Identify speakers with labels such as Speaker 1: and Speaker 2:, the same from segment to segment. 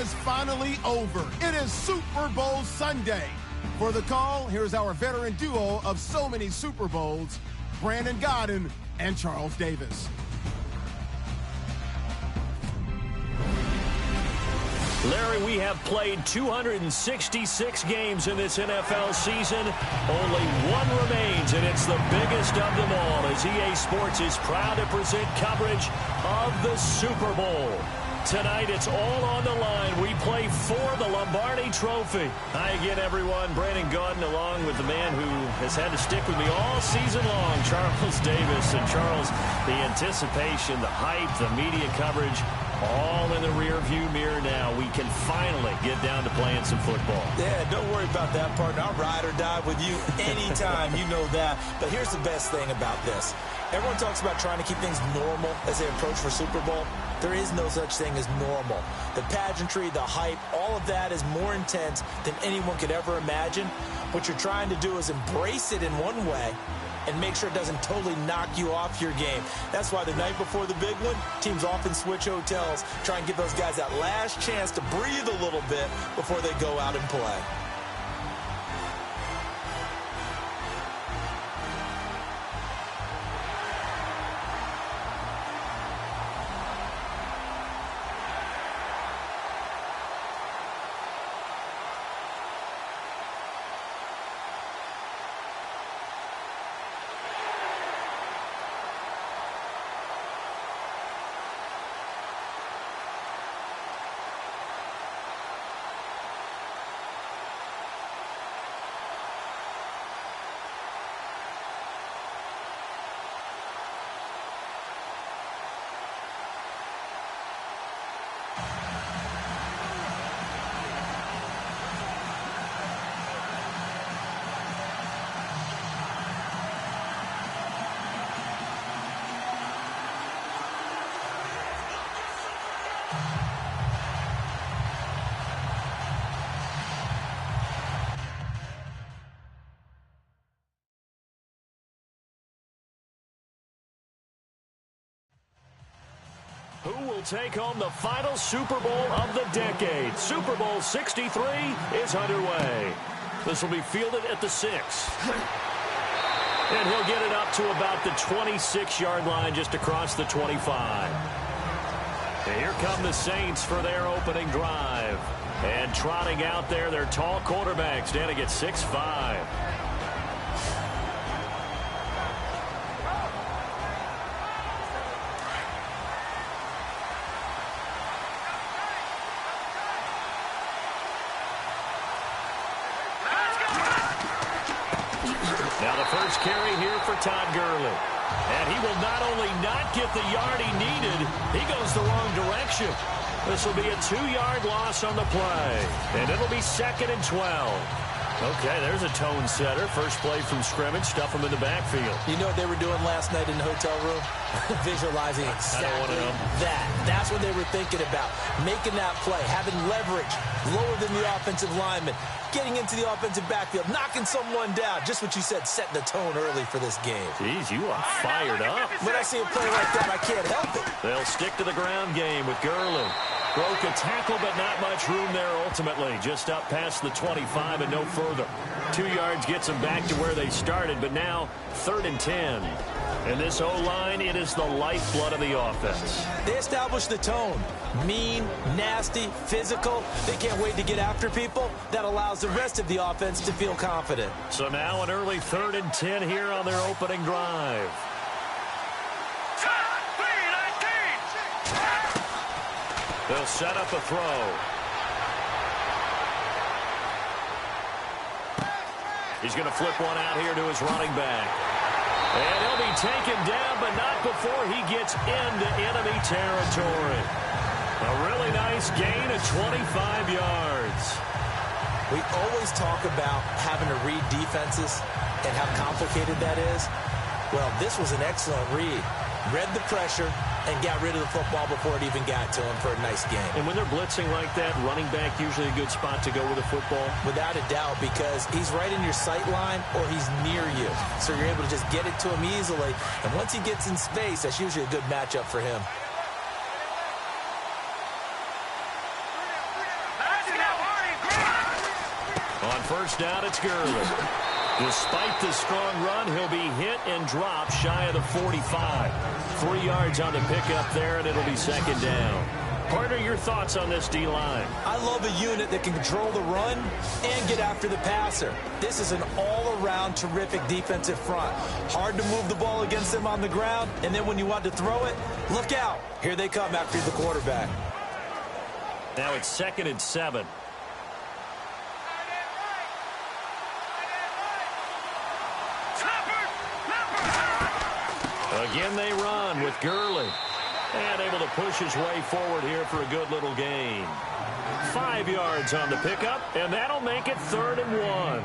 Speaker 1: is finally over. It is Super Bowl Sunday. For the call, here's our veteran duo of so many Super Bowls, Brandon Godden and Charles Davis.
Speaker 2: Larry, we have played 266 games in this NFL season. Only one remains, and it's the biggest of them all, as EA Sports is proud to present coverage of the Super Bowl. Tonight, it's all on the line. We play for the Lombardi Trophy. Hi again, everyone. Brandon Gaudin, along with the man who has had to stick with me all season long, Charles Davis. And Charles, the anticipation, the hype, the media coverage, all in the rear-view mirror now. We can finally get down to playing some football.
Speaker 3: Yeah, don't worry about that, partner. I'll ride or die with you anytime. You know that. But here's the best thing about this. Everyone talks about trying to keep things normal as they approach for Super Bowl. There is no such thing as normal. The pageantry, the hype, all of that is more intense than anyone could ever imagine. What you're trying to do is embrace it in one way and make sure it doesn't totally knock you off your game. That's why the night before the big one, teams often switch hotels, try and give those guys that last chance to breathe a little bit before they go out and play.
Speaker 2: Who will take home the final Super Bowl of the decade? Super Bowl 63 is underway. This will be fielded at the 6. And he'll get it up to about the 26-yard line, just across the 25. And here come the Saints for their opening drive. And trotting out there, their tall quarterback, standing at 6'5". Now the first carry here for Todd Gurley. And he will not only not get the yard he needed, he goes the wrong direction. This will be a 2-yard loss on the play. And it'll be 2nd and 12. Okay, there's a tone setter. First play from scrimmage, stuff him in the backfield.
Speaker 3: You know what they were doing last night in the hotel room? Visualizing exactly that. That's what they were thinking about. Making that play, having leverage, lower than the offensive lineman, getting into the offensive backfield, knocking someone down. Just what you said, setting the tone early for this game.
Speaker 2: Jeez, you are fired up.
Speaker 3: When I see a play like that, I can't help it.
Speaker 2: They'll stick to the ground game with Gurley. Broke a tackle, but not much room there ultimately. Just up past the 25 and no further. 2 yards gets them back to where they started, but now 3rd and 10. And this O-line, it is the lifeblood of the offense.
Speaker 3: They established the tone. Mean, nasty, physical. They can't wait to get after people. That allows the rest of the offense to feel confident.
Speaker 2: So now an early 3rd and 10 here on their opening drive. They'll set up a throw. He's going to flip one out here to his running back. And he'll be taken down, but not before he gets into enemy territory. A really nice gain of 25 yards.
Speaker 3: We always talk about having to read defenses and how complicated that is. Well, this was an excellent read. Read the pressure and got rid of the football before it even got to him for a nice game.
Speaker 2: And when they're blitzing like that, running back usually a good spot to go with the football?
Speaker 3: Without a doubt, because he's right in your sight line or he's near you. So you're able to just get it to him easily. And once he gets in space, that's usually a good matchup for him.
Speaker 2: On first down, it's Gurley. Despite the strong run, he'll be hit and dropped shy of the 45. 3 yards on the pickup there, and it'll be second down. Partner, your thoughts on this D-line?
Speaker 3: I love a unit that can control the run and get after the passer. This is an all-around terrific defensive front. Hard to move the ball against them on the ground, and then when you want to throw it, look out. Here they come after the quarterback.
Speaker 2: Now it's 2nd and 7. Again they run with Gurley. And able to push his way forward here for a good little gain. 5 yards on the pickup, and that'll make it 3rd and 1.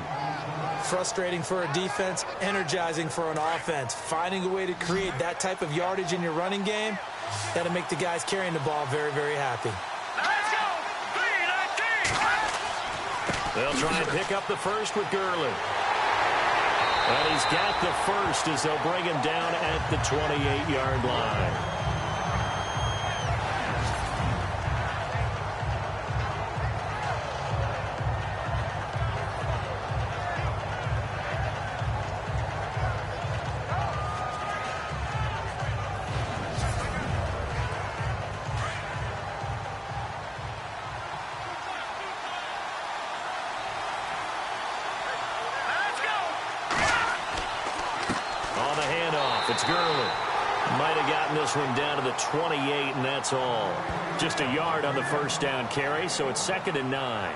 Speaker 3: Frustrating for a defense, energizing for an offense. Finding a way to create that type of yardage in your running game, that'll make the guys carrying the ball very, very happy.
Speaker 2: Let's go! They'll try and pick up the first with Gurley. And he's got the first as they'll bring him down at the 28-yard line. It's Gurley. Might have gotten this one down to the 28, and that's all. Just a yard on the first down carry, so it's 2nd and 9.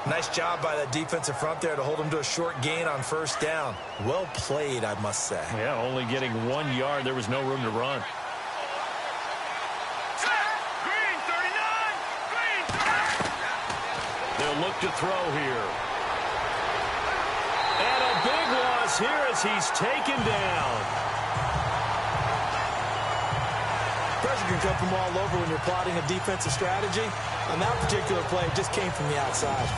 Speaker 3: Nice job by that defensive front there to hold them to a short gain on first down. Well played, I must say.
Speaker 2: Yeah, only getting 1 yard. There was no room to run.
Speaker 4: Green, 39! Green!
Speaker 2: They'll look to throw here. And a big loss here as he's taken down.
Speaker 3: Pressure can come from all over when you're plotting a defensive strategy. On that particular play, it just came from the outside.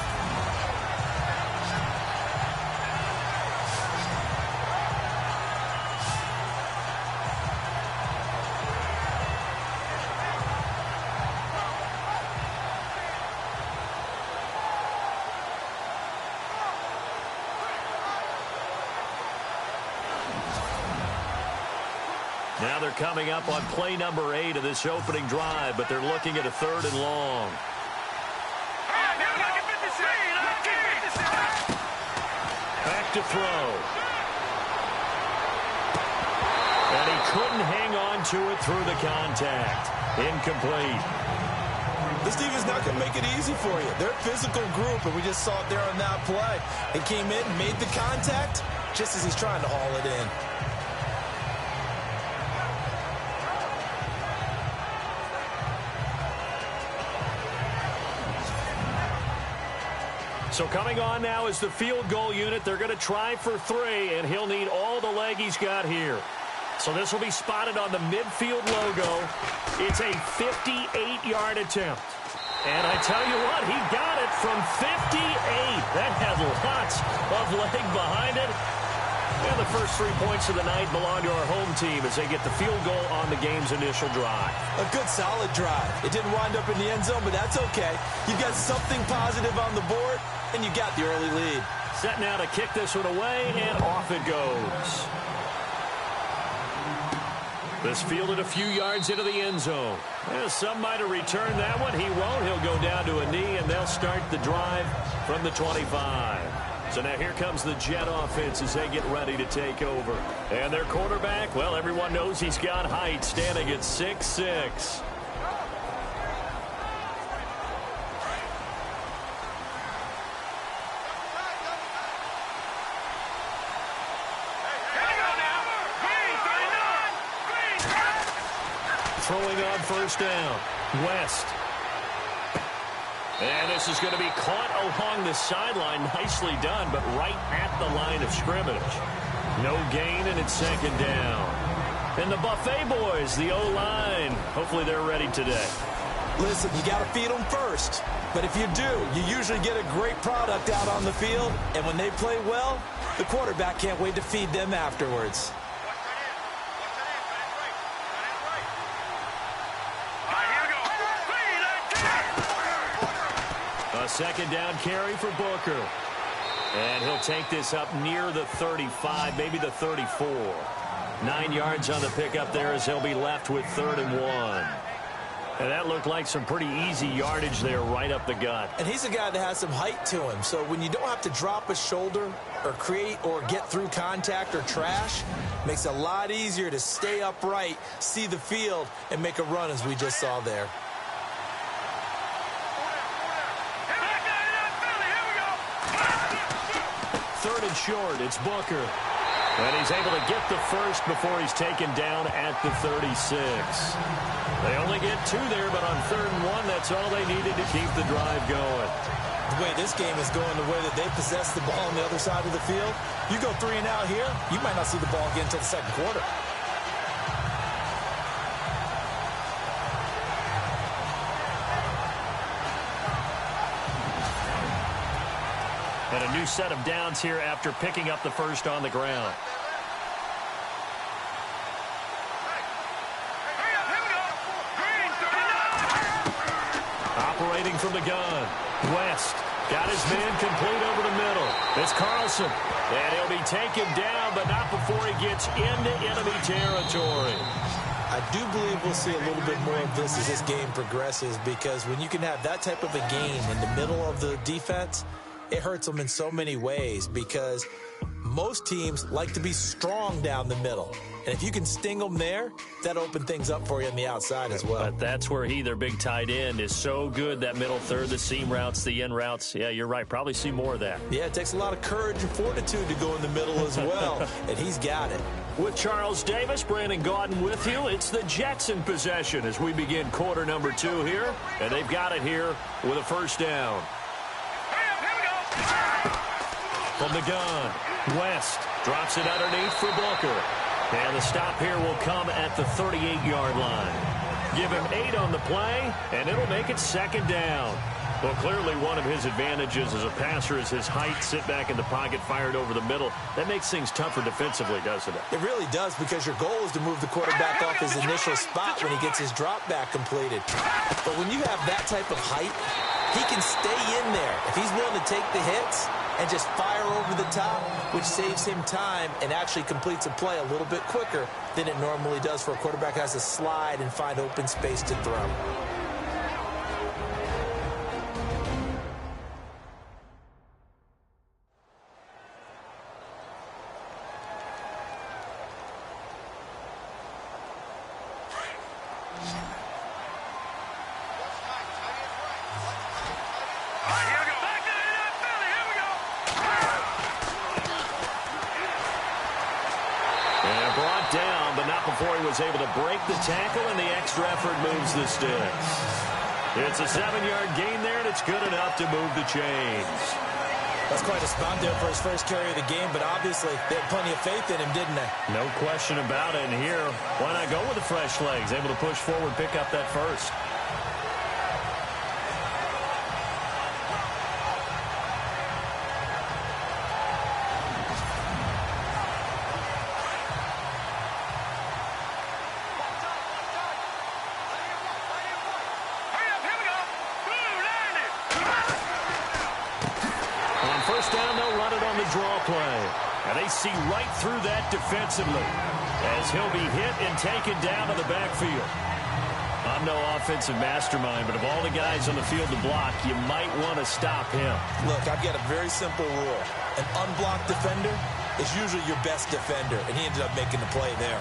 Speaker 2: Now they're coming up on play number 8 of this opening drive, but they're looking at a 3rd and long. Back to throw. And he couldn't hang on to it through the contact. Incomplete.
Speaker 3: This defense not going to make it easy for you. They're a physical group, and we just saw it there on that play. He came in, made the contact, just as he's trying to haul it in.
Speaker 2: So coming on now is the field goal unit. They're going to try for 3, and he'll need all the leg he's got here. So this will be spotted on the midfield logo. It's a 58-yard attempt. And I tell you what, he got it from 58. That had lots of leg behind it. And the first 3 points of the night belong to our home team as they get the field goal on the game's initial drive.
Speaker 3: A good, solid drive. It didn't wind up in the end zone, but that's okay. You've got something positive on the board, and you got the early lead.
Speaker 2: Set now to kick this one away, and off it goes. This fielded a few yards into the end zone. Well, some might have returned that one. He won't. He'll go down to a knee, and they'll start the drive from the 25. So now here comes the Jet offense as they get ready to take over. And their quarterback, well, everyone knows he's got height, standing at 6'6". Throwing on first down. West. And this is going to be caught along the sideline. Nicely done, but right at the line of scrimmage. No gain, and it's second down. And the Buffet boys, the O-line, hopefully they're ready today.
Speaker 3: Listen, you got to feed them first. But if you do, you usually get a great product out on the field. And when they play well, the quarterback can't wait to feed them afterwards.
Speaker 2: A second down carry for Booker. And he'll take this up near the 35, maybe the 34. 9 yards on the pickup there as he'll be left with 3rd and 1. And that looked like some pretty easy yardage there right up the gut.
Speaker 3: And he's a guy that has some height to him. So when you don't have to drop a shoulder or create or get through contact or trash, makes it a lot easier to stay upright, see the field, and make a run as we just saw there.
Speaker 2: Third and short, it's Booker. And he's able to get the first before he's taken down at the 36. They only get 2 there, but on 3rd and 1, that's all they needed to keep the drive going.
Speaker 3: The way this game is going, the way that they possess the ball on the other side of the field, you go 3 and out here, you might not see the ball again until the 2nd quarter.
Speaker 2: And a new set of downs here after picking up the first on the ground. Operating from the gun. West got his man complete over the middle. It's Carlson. And he'll be taken down, but not before he gets into enemy territory.
Speaker 3: I do believe we'll see a little bit more of this as this game progresses, because when you can have that type of a game in the middle of the defense, it hurts them in so many ways, because most teams like to be strong down the middle. And if you can sting them there, that opens things up for you on the outside as well.
Speaker 2: But that's where their big tight end, is so good, that middle third, the seam routes, the in routes. Yeah, you're right. Probably see more of that.
Speaker 3: Yeah, it takes a lot of courage and fortitude to go in the middle as well, and he's got it.
Speaker 2: With Charles Davis, Brandon Gaudin with you. It's the Jets in possession as we begin quarter number 2 here. And they've got it here with a first down. From the gun, West drops it underneath for Booker. And the stop here will come at the 38-yard line. Give him 8 on the play, and it'll make it 2nd down. Well, clearly one of his advantages as a passer is his height, sit back in the pocket, fired over the middle. That makes things tougher defensively, doesn't it?
Speaker 3: It really does, because your goal is to move the quarterback off his initial spot when he gets his drop back completed. But when you have that type of height, he can stay in there. If he's willing to take the hits and just fire over the top, which saves him time and actually completes a play a little bit quicker than it normally does for a quarterback who has to slide and find open space to throw.
Speaker 2: Before he was able to break the tackle, and the extra effort moves the sticks. It's a 7-yard gain there, and it's good enough to move the chains.
Speaker 3: That's quite a spot there for his first carry of the game, but obviously they had plenty of faith in him, didn't they?
Speaker 2: No question about it. And here, why not go with the fresh legs? Able to push forward, pick up that first. Draw play. And they see right through that defensively as he'll be hit and taken down to the backfield. I'm no offensive mastermind, but of all the guys on the field to block, you might want to stop him.
Speaker 3: Look, I've got a very simple rule. An unblocked defender is usually your best defender, and he ended up making the play there.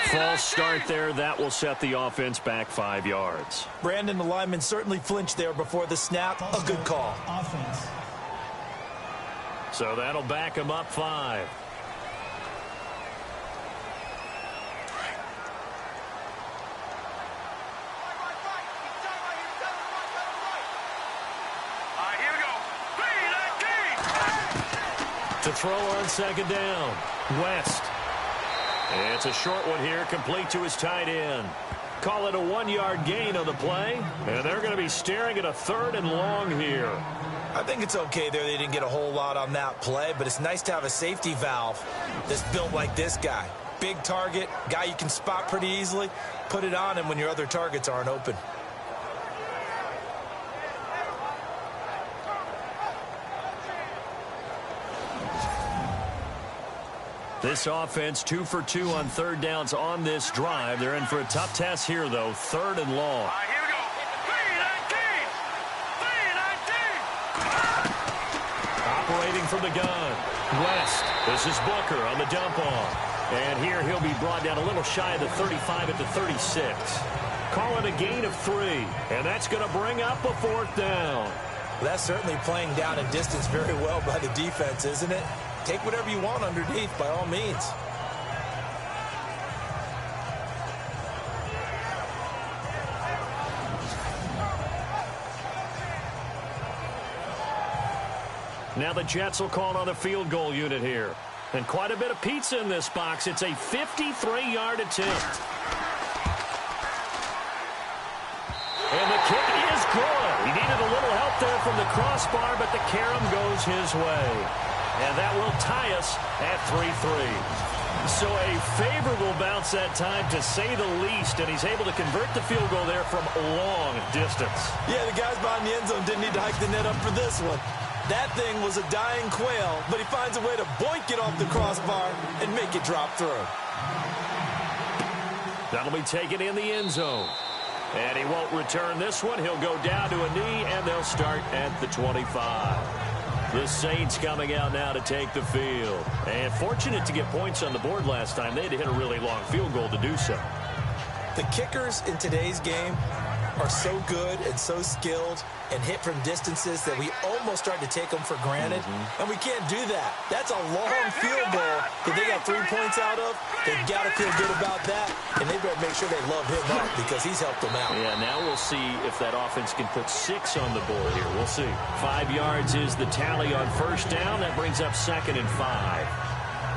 Speaker 2: False start there. That will set the offense back 5 yards.
Speaker 3: Brandon, the lineman certainly flinched there before the snap. A good call.
Speaker 5: Offense.
Speaker 2: So that'll back him up 5.
Speaker 4: Here we go. 3-19.
Speaker 2: To throw on 2nd down. West. It's a short one here, complete to his tight end. Call it a 1-yard gain on the play, and they're going to be staring at a 3rd and long here.
Speaker 3: I think it's okay there. They didn't get a whole lot on that play, but it's nice to have a safety valve that's built like this guy. Big target, guy you can spot pretty easily. Put it on him when your other targets aren't open.
Speaker 2: This offense 2 for 2 on third downs on this drive. They're in for a tough test here, though. 3rd and long.
Speaker 4: Here we go. 3-19.
Speaker 2: Operating from the gun. West. This is Booker on the dump off. And here he'll be brought down a little shy of the 35 at the 36. Call it a gain of 3. And that's going to bring up a 4th down.
Speaker 3: That's certainly playing down a distance very well by the defense, isn't it? Take whatever you want underneath, by all means.
Speaker 2: Now the Jets will call on the field goal unit here. And quite a bit of pizza in this box. It's a 53-yard attempt. And the kick is good. He needed a little help there from the crossbar, but the carom goes his way. And that will tie us at 3-3. So a favorable bounce that time, to say the least, and he's able to convert the field goal there from a long distance.
Speaker 3: Yeah, the guys behind the end zone didn't need to hike the net up for this one. That thing was a dying quail, but he finds a way to boink it off the crossbar and make it drop through.
Speaker 2: That'll be taken in the end zone. And he won't return this one. He'll go down to a knee, and they'll start at the 25. The Saints coming out now to take the field. And fortunate to get points on the board last time. They had to hit a really long field goal to do so.
Speaker 3: The kickers in today's game are so good and so skilled and hit from distances that we almost start to take them for granted. And we can't do that. That's a long field goal that they got 3 points out of. They've got to feel good about that, and they better make sure they love him up because he's helped them out.
Speaker 2: Yeah, now we'll see if that offense can put 6 on the board here. We'll see. 5 yards is the tally on first down. That brings up 2nd and 5.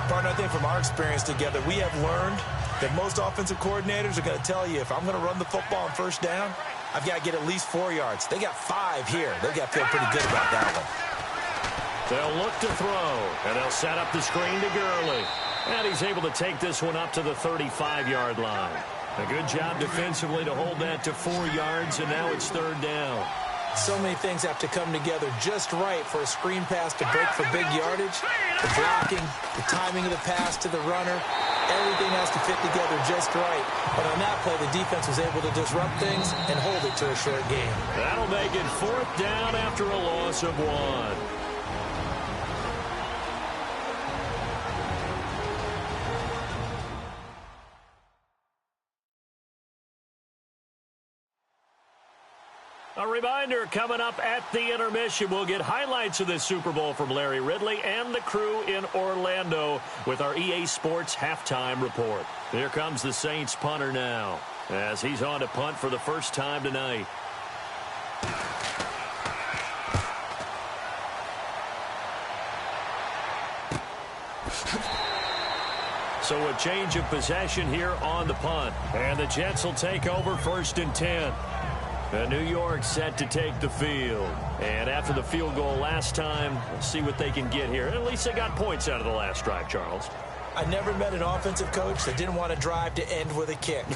Speaker 3: Partner, I think from our experience together, we have learned that most offensive coordinators are going to tell you, if I'm going to run the football on first down, I've got to get at least 4 yards. They got 5 here. They've got to feel pretty good about that one.
Speaker 2: They'll look to throw, and they'll set up the screen to Gurley. And he's able to take this one up to the 35-yard line. A good job defensively to hold that to 4 yards, and now it's 3rd down.
Speaker 3: So many things have to come together just right for a screen pass to break for big yardage. The blocking, the timing of the pass to the runner, everything has to fit together just right. But on that play, the defense was able to disrupt things and hold it to a short game.
Speaker 2: That'll make it 4th down after a loss of 1. A reminder, coming up at the intermission, we'll get highlights of this Super Bowl from Larry Ridley and the crew in Orlando with our EA Sports halftime report. Here comes the Saints punter now as he's on to punt for the first time tonight. So a change of possession here on the punt. And the Jets will take over 1st and 10. New York set to take the field. And after the field goal last time, we'll see what they can get here. At least they got points out of the last drive, Charles.
Speaker 3: I never met an offensive coach that didn't want to drive to end with a kick.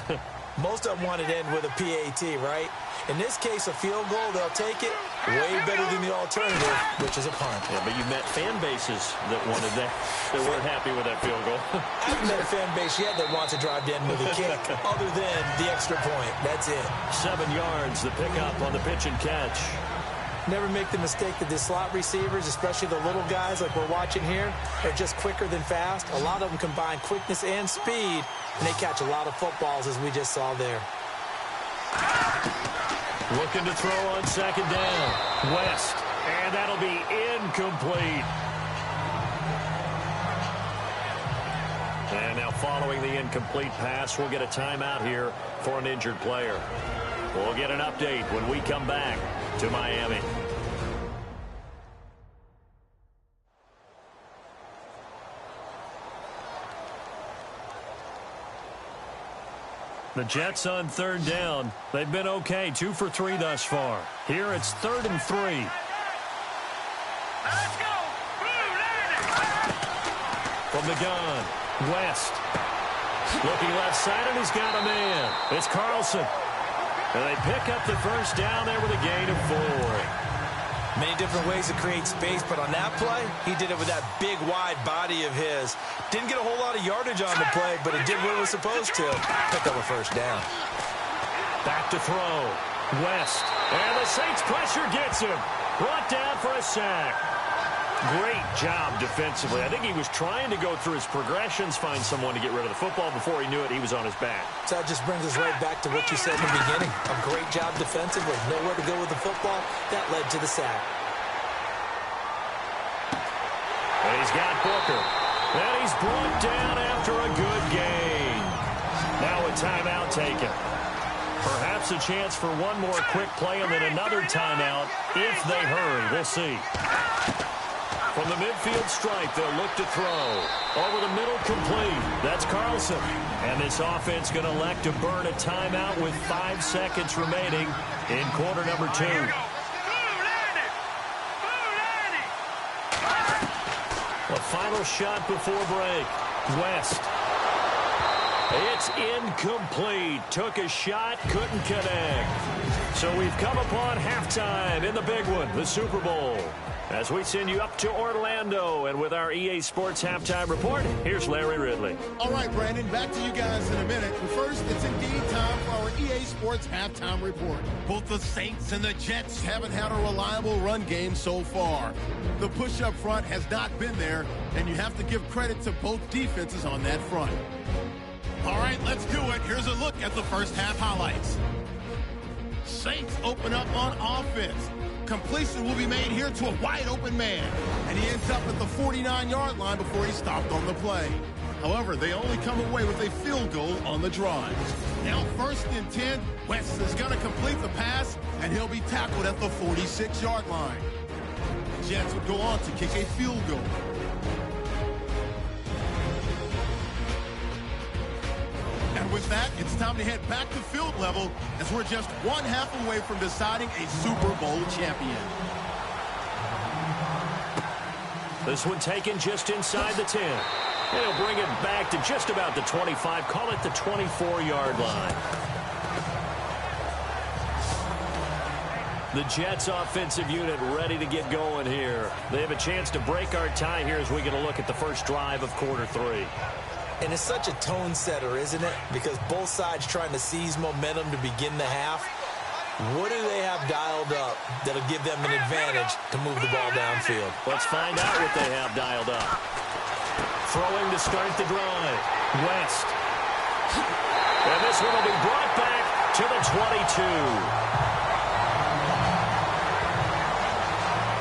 Speaker 3: Most of them wanted to end with a PAT, right? In this case, a field goal, they'll take it. Way better than the alternative, which is a punt.
Speaker 2: Yeah, but you met fan bases that wanted that. They weren't happy with that field goal.
Speaker 3: I haven't met a fan base yet that wants to drive to end with a kick, other than the extra point. That's it.
Speaker 2: 7 yards, the pickup on the pitch and catch.
Speaker 3: Never make the mistake that the slot receivers, especially the little guys like we're watching here, are just quicker than fast. A lot of them combine quickness and speed, and they catch a lot of footballs, as we just saw there.
Speaker 2: Looking to throw on 2nd down. West, and that'll be incomplete. And now following the incomplete pass, we'll get a timeout here for an injured player. We'll get an update when we come back to Miami. The Jets on 3rd down. They've been okay, 2 for 3 thus far. Here it's 3rd and 3.
Speaker 4: Let's go.
Speaker 2: From the gun, West. Looking left side, and he's got a man. It's Carlson. And they pick up the first down there with a gain of 4.
Speaker 3: Many different ways to create space, but on that play, he did it with that big, wide body of his. Didn't get a whole lot of yardage on the play, but it did what it was supposed to. Pick up a first down.
Speaker 2: Back to throw. West. And the Saints pressure gets him. Brought down for a sack. Great job defensively. I think he was trying to go through his progressions, find someone to get rid of the football. Before he knew it, he was on his back.
Speaker 3: So that just brings us right back to what you said in the beginning. A great job defensively. Nowhere to go with the football. That led to the sack.
Speaker 2: And he's got Booker. And he's brought down after a good gain. Now a timeout taken. Perhaps a chance for one more quick play and then another timeout if they hurry. We'll see. From the midfield stripe, they'll look to throw. Over the middle, complete. That's Carlson. And this offense going to elect to burn a timeout with 5 seconds remaining in quarter number 2. A final shot before break. West. It's incomplete. Took a shot, couldn't connect. So we've come upon halftime in the big one, the Super Bowl. As we send you up to Orlando, and with our EA Sports Halftime Report, here's Larry Ridley.
Speaker 1: All right, Brandon, back to you guys in a minute. But first, it's indeed time for our EA Sports Halftime Report. Both the Saints and the Jets haven't had a reliable run game so far. The push up front has not been there, and you have to give credit to both defenses on that front. All right, let's do it. Here's a look at the first half highlights. Saints open up on offense. Completion will be made here to a wide open man, and he ends up at the 49-yard line before he stopped on the play. However, they only come away with a field goal on the drive. Now 1st and 10, West is going to complete the pass, and he'll be tackled at the 46-yard line. Jets would go on to kick a field goal. And with that, it's time to head back to field level as we're just one half away from deciding a Super Bowl champion.
Speaker 2: This one taken just inside the 10. They'll bring it back to just about the 25. Call it the 24-yard line. The Jets offensive unit ready to get going here. They have a chance to break our tie here as we get a look at the first drive of quarter 3.
Speaker 3: And it's such a tone setter, isn't it? Because both sides trying to seize momentum to begin the half. What do they have dialed up that'll give them an advantage to move the ball downfield?
Speaker 2: Let's find out what they have dialed up. Throwing to start the drive. West. And this one will be brought back to the 22.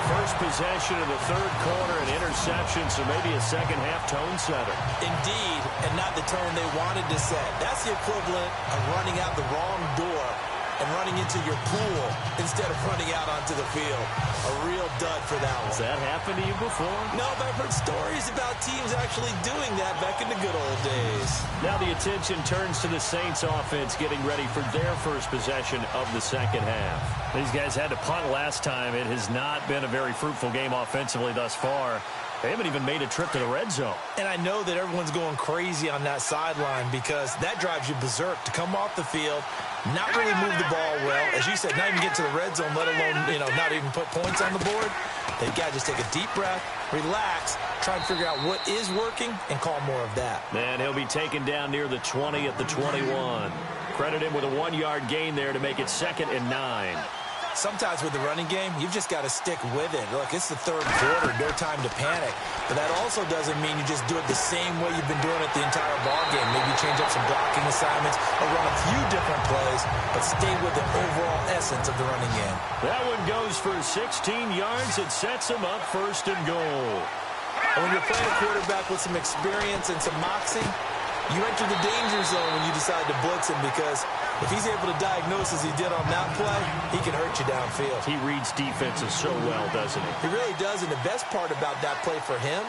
Speaker 2: First possession of the third quarter, an interception, so maybe a second-half tone setter.
Speaker 3: Indeed, and not the tone they wanted to set. That's the equivalent of running out the wrong door and running into your pool instead of running out onto the field. A real dud for that one.
Speaker 2: Has that happened to you before?
Speaker 3: No, but I've heard stories about teams actually doing that back in the good old days.
Speaker 2: Now the attention turns to the Saints offense getting ready for their first possession of the second half. These guys had to punt last time. It has not been a very fruitful game offensively thus far. They haven't even made a trip to the red zone.
Speaker 3: And I know that everyone's going crazy on that sideline because that drives you berserk to come off the field, not really move the ball well. As you said, not even get to the red zone, let alone, not even put points on the board. They've got to just take a deep breath, relax, try and figure out what is working, and call more of that.
Speaker 2: And he'll be taken down near the 20 at the 21. Credit him with a 1-yard gain there to make it 2nd and 9.
Speaker 3: Sometimes with the running game, you've just got to stick with it. Look, it's the third quarter, no time to panic. But that also doesn't mean you just do it the same way you've been doing it the entire ball game. Maybe change up some blocking assignments or run a few different plays, but stay with the overall essence of the running game.
Speaker 2: That one goes for 16 yards. It sets him up 1st and goal.
Speaker 3: And when you're playing a quarterback with some experience and some moxie, you enter the danger zone when you decide to blitz him because if he's able to diagnose as he did on that play, he can hurt you downfield.
Speaker 2: He reads defenses so well, doesn't he?
Speaker 3: He really does, and the best part about that play for him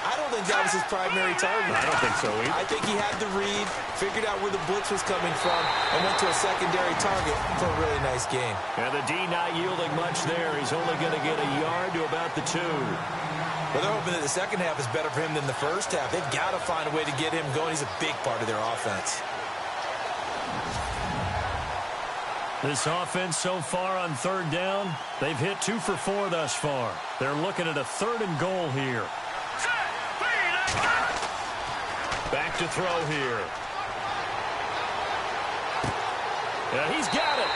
Speaker 3: I don't think that was his primary target.
Speaker 2: I don't think so either.
Speaker 3: I think he had the read, figured out where the blitz was coming from, and went to a secondary target for a really nice game.
Speaker 2: And the D not yielding much there. He's only going to get a yard to about the 2.
Speaker 3: Well, they're hoping that the second half is better for him than the first half. They've got to find a way to get him going. He's a big part of their offense.
Speaker 2: This offense so far on third down, they've hit 2 for 4 thus far. They're looking at a 3rd and goal here. Back to throw here. Yeah, he's got it.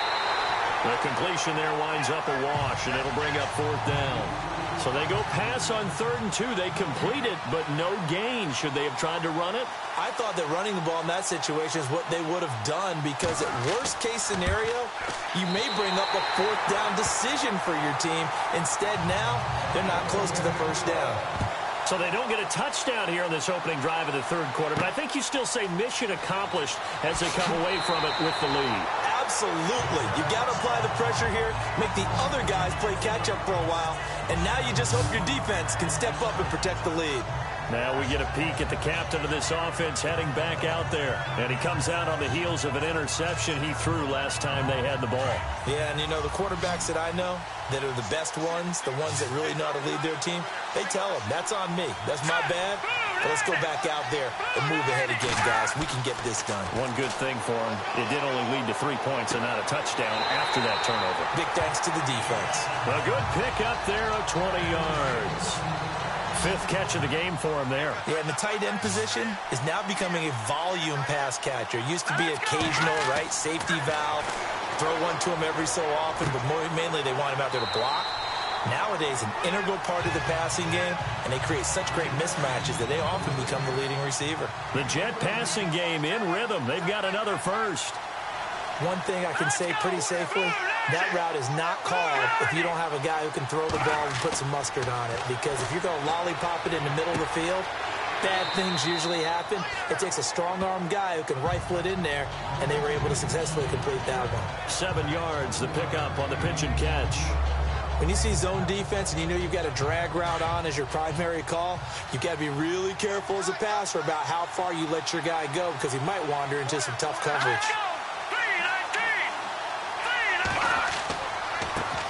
Speaker 2: The completion there winds up a wash, and it'll bring up 4th down. So they go pass on 3rd and 2. They complete it, but no gain. Should they have tried to run it?
Speaker 3: I thought that running the ball in that situation is what they would have done, because at worst case scenario, you may bring up a 4th down decision for your team. Instead, now, they're not close to the 1st down.
Speaker 2: So they don't get a touchdown here in this opening drive of the 3rd quarter, but I think you still say mission accomplished as they come away from it with the lead.
Speaker 3: Absolutely. You got to apply the pressure here, make the other guys play catch-up for a while, and now you just hope your defense can step up and protect the lead.
Speaker 2: Now we get a peek at the captain of this offense heading back out there. And he comes out on the heels of an interception he threw last time they had the ball.
Speaker 3: Yeah, and you know, the quarterbacks that I know that are the best ones, the ones that really know how to lead their team, they tell them, that's on me. That's my bad. But let's go back out there and move ahead again, guys. We can get this done.
Speaker 2: One good thing for him, it did only lead to 3 points and not a touchdown after that turnover.
Speaker 3: Big thanks to the defense.
Speaker 2: A good pick up there of 20 yards. 5th catch of the game for him there.
Speaker 3: Yeah, and the tight end position is now becoming a volume pass catcher. It used to be occasional, right? Safety valve. Throw one to him every so often, but mainly they want him out there to block. Nowadays, an integral part of the passing game, and they create such great mismatches that they often become the leading receiver.
Speaker 2: The Jet passing game in rhythm. They've got another first.
Speaker 3: One thing I can say pretty safely, that route is not called if you don't have a guy who can throw the ball and put some mustard on it. Because if you're going to lollipop it in the middle of the field, bad things usually happen. It takes a strong-arm guy who can rifle it in there, and they were able to successfully complete that one.
Speaker 2: 7 yards, the pickup on the pitch and catch.
Speaker 3: When you see zone defense and you know you've got a drag route on as your primary call, you've got to be really careful as a passer about how far you let your guy go, because he might wander into some tough coverage.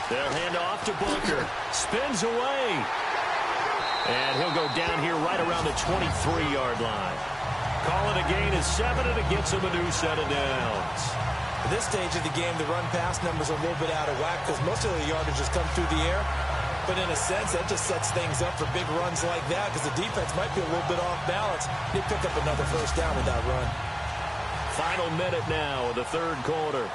Speaker 2: They'll hand off to Booker. Spins away. And he'll go down here right around the 23-yard line. Call it a gain of 7, and it gets him a new set of downs.
Speaker 3: At this stage of the game, the run-pass numbers are a little bit out of whack because most of the yardage has come through the air. But in a sense, that just sets things up for big runs like that because the defense might be a little bit off balance. They pick up another 1st down with that run.
Speaker 2: Final minute now of the 3rd quarter.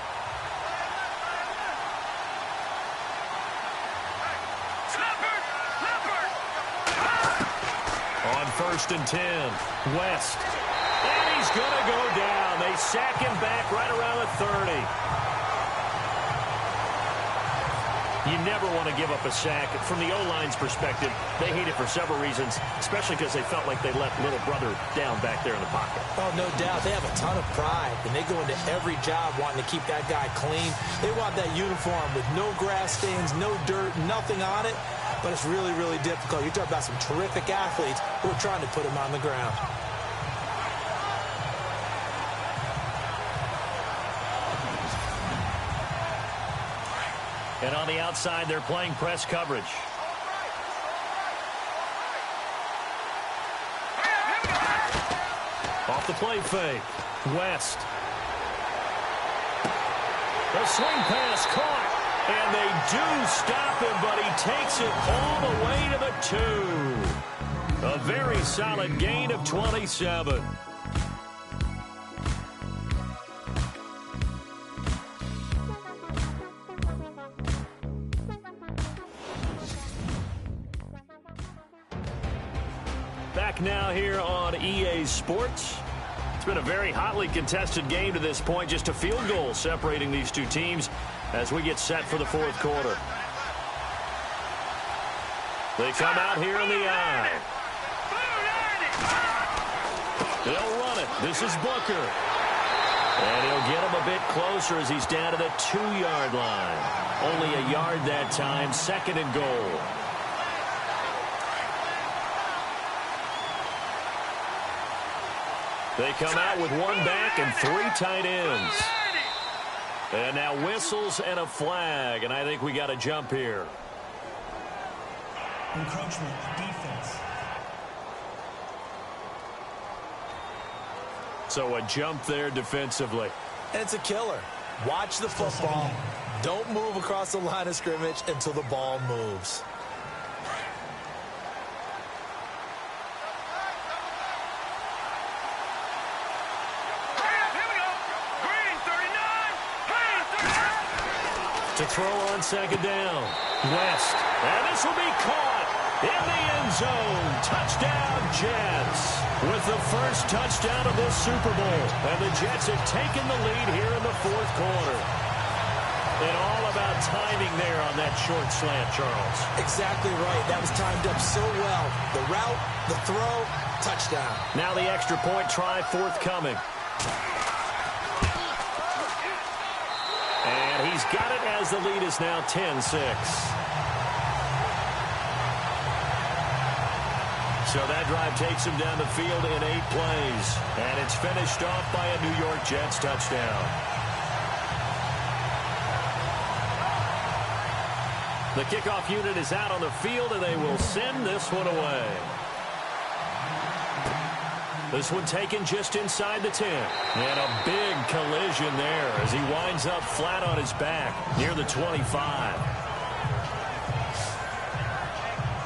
Speaker 2: On 1st and 10, West. And he's going to go down. They sack him back right around the 30. You never want to give up a sack. From the O-line's perspective, they hate it for several reasons, especially because they felt like they let little brother down back there in the pocket.
Speaker 3: Oh, no doubt. They have a ton of pride, and they go into every job wanting to keep that guy clean. They want that uniform with no grass stains, no dirt, nothing on it. But it's really, really difficult. You're talking about some terrific athletes who are trying to put him on the ground.
Speaker 2: And on the outside, they're playing press coverage. Off the play fake. West. The swing pass caught. And they do stop him, but he takes it all the way to the 2. A very solid gain of 27. Back now here on EA Sports. It's been a very hotly contested game to this point. Just a field goal separating these two teams as we get set for the 4th quarter. They come out here in the eye. They'll run it. This is Booker. And he'll get him a bit closer as he's down to the 2-yard line. Only a yard that time, 2nd and goal. They come out with one back and 3 tight ends. And now whistles and a flag, and I think we got a jump here.
Speaker 5: Encroachment, defense.
Speaker 2: So a jump there defensively.
Speaker 3: And it's a killer. Watch the football. Don't move across the line of scrimmage until the ball moves.
Speaker 2: To throw on second down. West. And this will be caught in the end zone. Touchdown, Jets. With the first touchdown of this Super Bowl. And the Jets have taken the lead here in the fourth quarter. And all about timing there on that short slant, Charles.
Speaker 3: Exactly right. That was timed up so well. The route, the throw, touchdown.
Speaker 2: Now the extra point try forthcoming. And he's got it as the lead is now 10-6. So that drive takes him down the field in 8 plays. And it's finished off by a New York Jets touchdown. The kickoff unit is out on the field, and they will send this one away. This one taken just inside the 10. And a big collision there as he winds up flat on his back near the 25.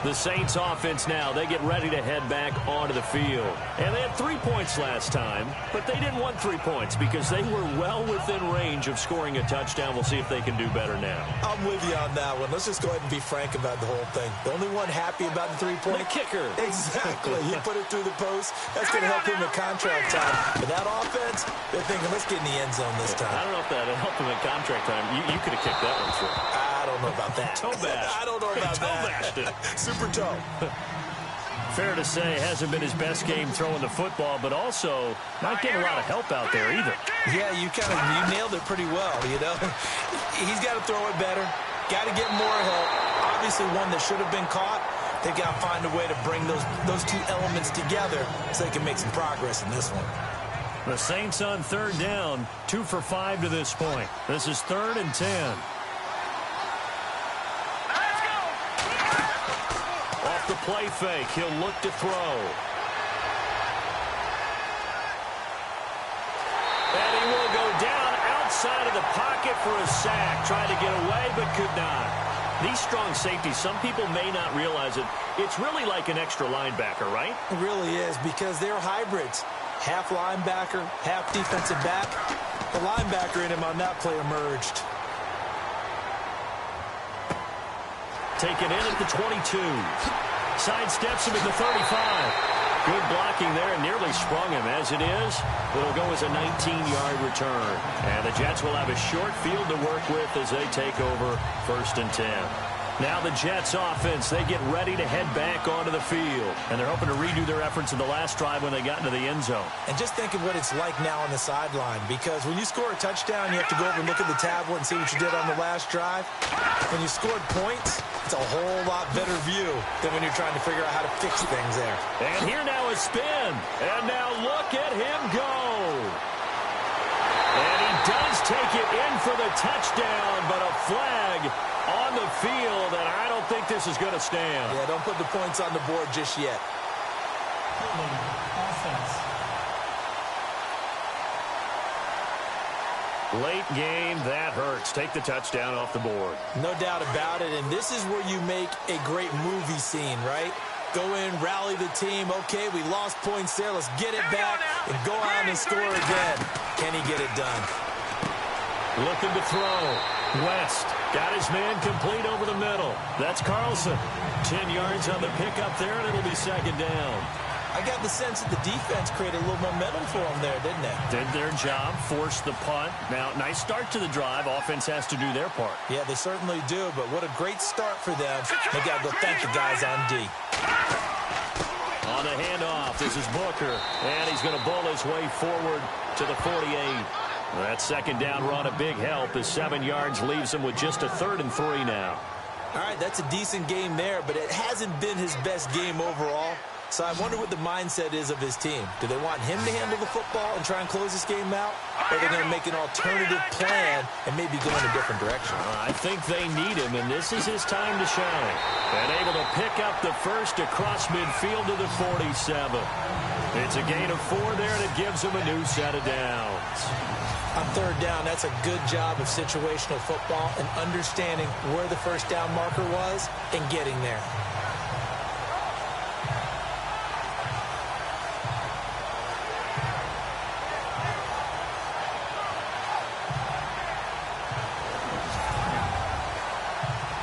Speaker 2: The Saints offense now, they get ready to head back onto the field. And they had 3 points last time, but they didn't want 3 points because they were well within range of scoring a touchdown. We'll see if they can do better now.
Speaker 3: I'm with you on that one. Let's just go ahead and be frank about the whole thing. The only one happy about the 3-point.
Speaker 2: The kicker.
Speaker 3: Exactly. He put it through the post. That's going to help him in contract time. But that offense, they're thinking, let's get in the end zone this time.
Speaker 2: I don't know if that helped him in contract time. You could have kicked that one through.
Speaker 3: I don't know about that.
Speaker 2: Toe bash.
Speaker 3: I don't know about
Speaker 2: Toe
Speaker 3: that.
Speaker 2: bashed it.
Speaker 3: Super toe.
Speaker 2: Fair to say, hasn't been his best game throwing the football, but also not getting a lot of help out there either.
Speaker 3: Yeah, you nailed it pretty well, you know. He's got to throw it better. Got to get more help. Obviously one that should have been caught. They got to find a way to bring those two elements together so they can make some progress in this one.
Speaker 2: The Saints on third down, 2 for 5 to this point. This is 3rd and 10. Off the play fake, he'll look to throw. And he will go down outside of the pocket for a sack. Tried to get away, but could not. These strong safeties, some people may not realize it. It's really like an extra linebacker, right?
Speaker 3: It really is, because they're hybrids. Half linebacker, half defensive back. The linebacker in him on that play emerged.
Speaker 2: Taken in at the 22. Sidesteps him at the 35. Good blocking there and nearly sprung him. As it is, it'll go as a 19-yard return. And the Jets will have a short field to work with as they take over 1st and 10. Now the Jets offense, they get ready to head back onto the field. And they're hoping to redo their efforts in the last drive when they got into the end zone.
Speaker 3: And just think of what it's like now on the sideline, because when you score a touchdown, you have to go over and look at the tablet and see what you did on the last drive. When you scored points, it's a whole lot better view than when you're trying to figure out how to fix things there.
Speaker 2: And here now a spin. And now look at him go. And he does take it in for the touchdown, but a flag on the field, and I don't think this is going to stand.
Speaker 3: Yeah, don't put the points on the board just yet.
Speaker 5: Offense.
Speaker 2: Late game, that hurts. Take the touchdown off the board.
Speaker 3: No doubt about it, and this is where you make a great movie scene, right? Go in, rally the team. Okay, we lost points there. Let's get it back and go on and score again. Can he get it done?
Speaker 2: Looking to throw. West got his man complete over the middle. That's Carlson. 10 yards on the pickup there, and it'll be 2nd down.
Speaker 3: I got the sense that the defense created a little momentum for them there, didn't they?
Speaker 2: Did their job, forced the punt. Now, nice start to the drive. Offense has to do their part.
Speaker 3: Yeah, they certainly do, but what a great start for them. They got to go thank the guys on D.
Speaker 2: On the handoff, this is Booker, and he's going to bowl his way forward to the 48. That 2nd down run, a big help as 7 yards leaves him with just a 3rd and 3 now.
Speaker 3: All right, that's a decent game there, but it hasn't been his best game overall. So I wonder what the mindset is of his team. Do they want him to handle the football and try and close this game out? Or are they going to make an alternative plan and maybe go in a different direction?
Speaker 2: I think they need him, and this is his time to shine. And able to pick up the first across midfield to the 47. It's a gain of 4 there, and it gives him a new set of downs.
Speaker 3: On third down, that's a good job of situational football and understanding where the first down marker was and getting there.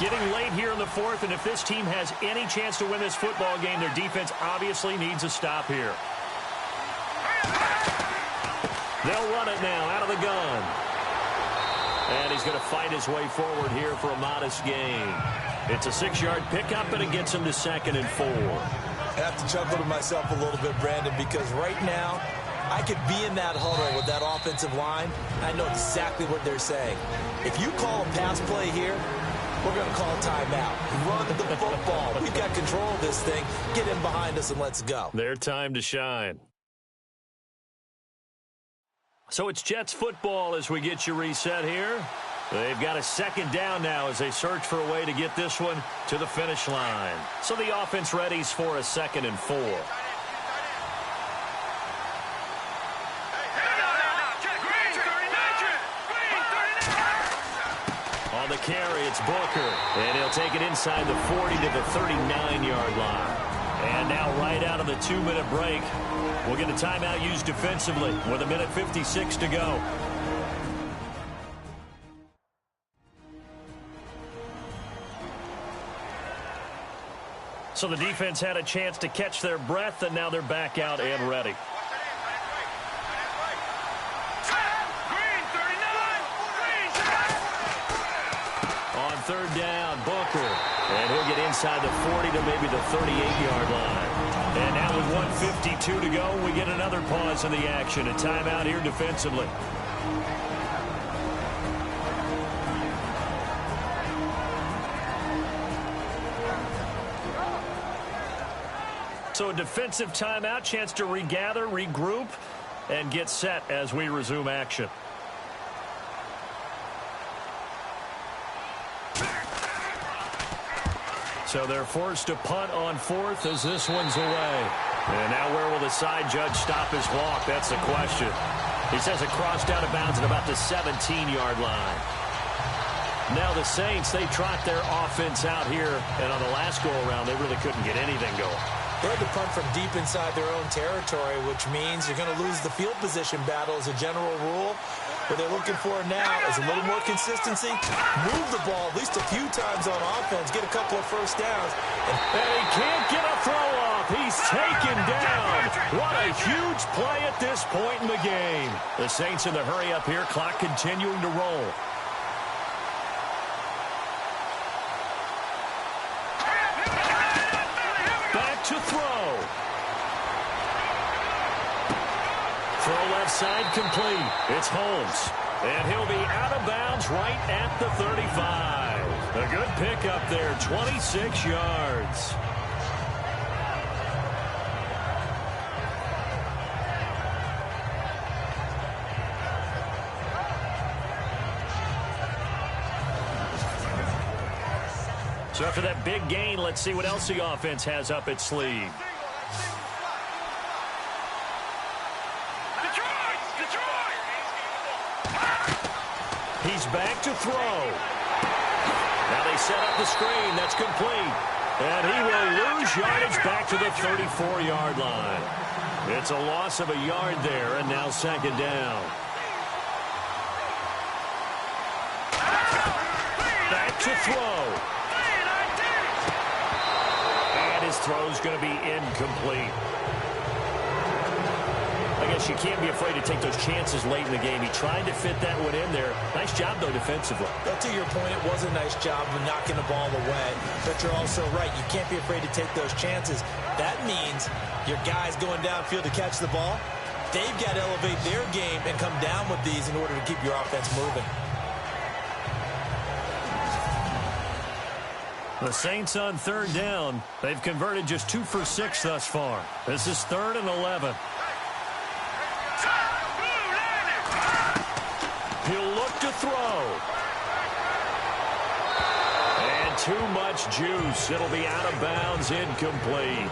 Speaker 2: Getting late here in the fourth, and if this team has any chance to win this football game, their defense obviously needs a stop here. They'll run it now out of the gun. And he's going to fight his way forward here for a modest gain. It's a 6-yard pickup, and it gets him to 2nd and 4.
Speaker 3: I have to chuckle to myself a little bit, Brandon, because right now I could be in that huddle with that offensive line. I know exactly what they're saying. If you call a pass play here, we're going to call timeout. Run the football. We've got control of this thing. Get in behind us and let's go.
Speaker 2: Their time to shine. So it's Jets football as we get you reset here. They've got a 2nd down now as they search for a way to get this one to the finish line. So the offense readies for a 2nd and 4. On the carry, it's Booker. And he'll take it inside the 40 to the 39-yard line. And now right out of the 2-minute break, we'll get a timeout used defensively with 1:56 to go. So the defense had a chance to catch their breath, and now they're back out and ready. On third down, Booker. And he'll get inside the 40 to maybe the 38-yard line. And now with 1:52 to go, we get another pause in the action. A timeout here defensively. So a defensive timeout, chance to regather, regroup, and get set as we resume action. So they're forced to punt on 4th as this one's away. And now where will the side judge stop his walk? That's the question. He says it crossed out of bounds at about the 17-yard line. Now the Saints, they trot their offense out here. And on the last go-around, they really couldn't get anything going.
Speaker 3: They had to punt from deep inside their own territory, which means you're going to lose the field position battle as a general rule. What they're looking for now is a little more consistency. Move the ball at least a few times on offense. Get a couple of first downs.
Speaker 2: And he can't get a throw off. He's taken down. What a huge play at this point in the game. The Saints in the hurry up here. Clock continuing to roll. Back to throw. Throw left side complete. It's Holmes. And he'll be out of bounds right at the 35. A good pickup there, 26 yards. So after that big gain, let's see what else the offense has up its sleeve. He's back to throw. Now they set up the screen. That's complete. And he will lose yardage back to the 34-yard line. It's a loss of a yard there, and now 2nd down. Back to throw. And his throw's going to be incomplete. I guess you can't be afraid to take those chances late in the game. He tried to fit that one in there. Nice job, though, defensively.
Speaker 3: But to your point, it was a nice job of knocking the ball away. But you're also right. You can't be afraid to take those chances. That means your guys going downfield to catch the ball, they've got to elevate their game and come down with these in order to keep your offense moving.
Speaker 2: The Saints on third down. They've converted just 2 for 6 thus far. This is 3rd and 11. He'll look to throw. And too much juice. It'll be out of bounds, incomplete.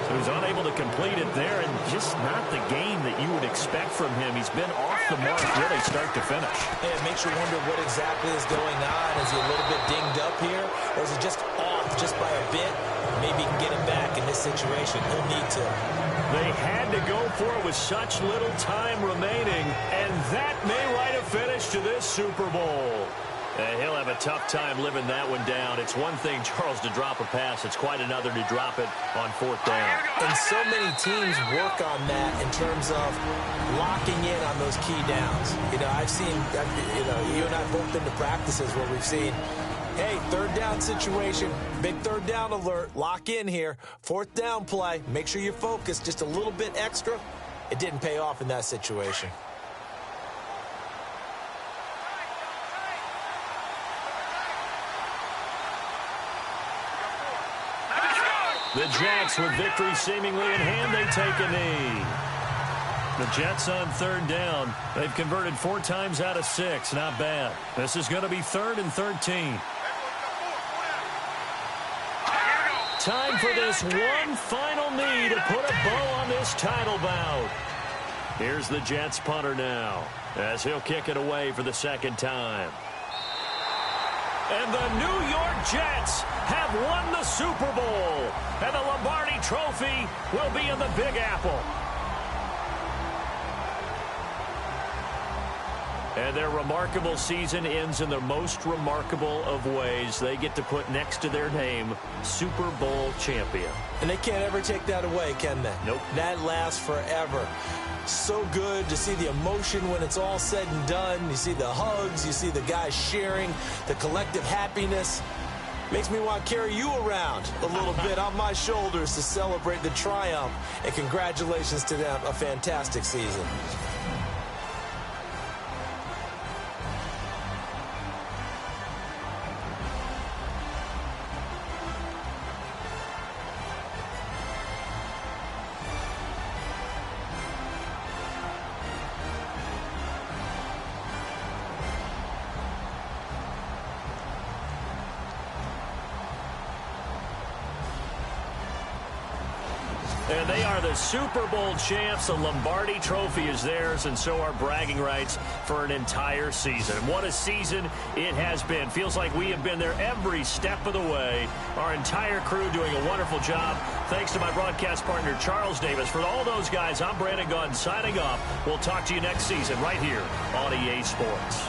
Speaker 2: So he's unable to complete it there, and just not the game that you would expect from him. He's been off the mark really start to finish.
Speaker 3: And it makes you wonder what exactly is going on. Is he a little bit dinged up here, or is he just off just by a bit? Maybe he can get him back in this situation. He'll need to.
Speaker 2: They had to go for it with such little time remaining, and that may write a finish to this Super Bowl. He'll have a tough time living that one down. It's one thing, Charles, to drop a pass. It's quite another to drop it on 4th down.
Speaker 3: And so many teams work on that in terms of locking in on those key downs. You know, I've seen, you and I both been to practices where we've seen, hey, 3rd down situation, big 3rd down alert, lock in here. 4th down play, make sure you focus just a little bit extra. It didn't pay off in that situation.
Speaker 2: The Jets, with victory seemingly in hand, they take a knee. The Jets on 3rd down. They've converted 4 times out of 6. Not bad. This is going to be 3rd and 13. Time for this one final knee to put a bow on this title bout. Here's the Jets punter now, as he'll kick it away for the 2nd time. And the New York Jets have won the Super Bowl. And the Lombardi Trophy will be in the Big Apple. And their remarkable season ends in the most remarkable of ways. They get to put next to their name, Super Bowl champion.
Speaker 3: And they can't ever take that away, can they?
Speaker 2: Nope.
Speaker 3: That lasts forever. So good to see the emotion when it's all said and done. You see the hugs, you see the guys sharing, the collective happiness. Makes me want to carry you around a little bit on my shoulders to celebrate the triumph. And congratulations to them, a fantastic season.
Speaker 2: And they are the Super Bowl champs. The Lombardi Trophy is theirs, and so are bragging rights for an entire season. What a season it has been. Feels like we have been there every step of the way. Our entire crew doing a wonderful job. Thanks to my broadcast partner, Charles Davis. For all those guys, I'm Brandon Gunn signing off. We'll talk to you next season right here on EA Sports.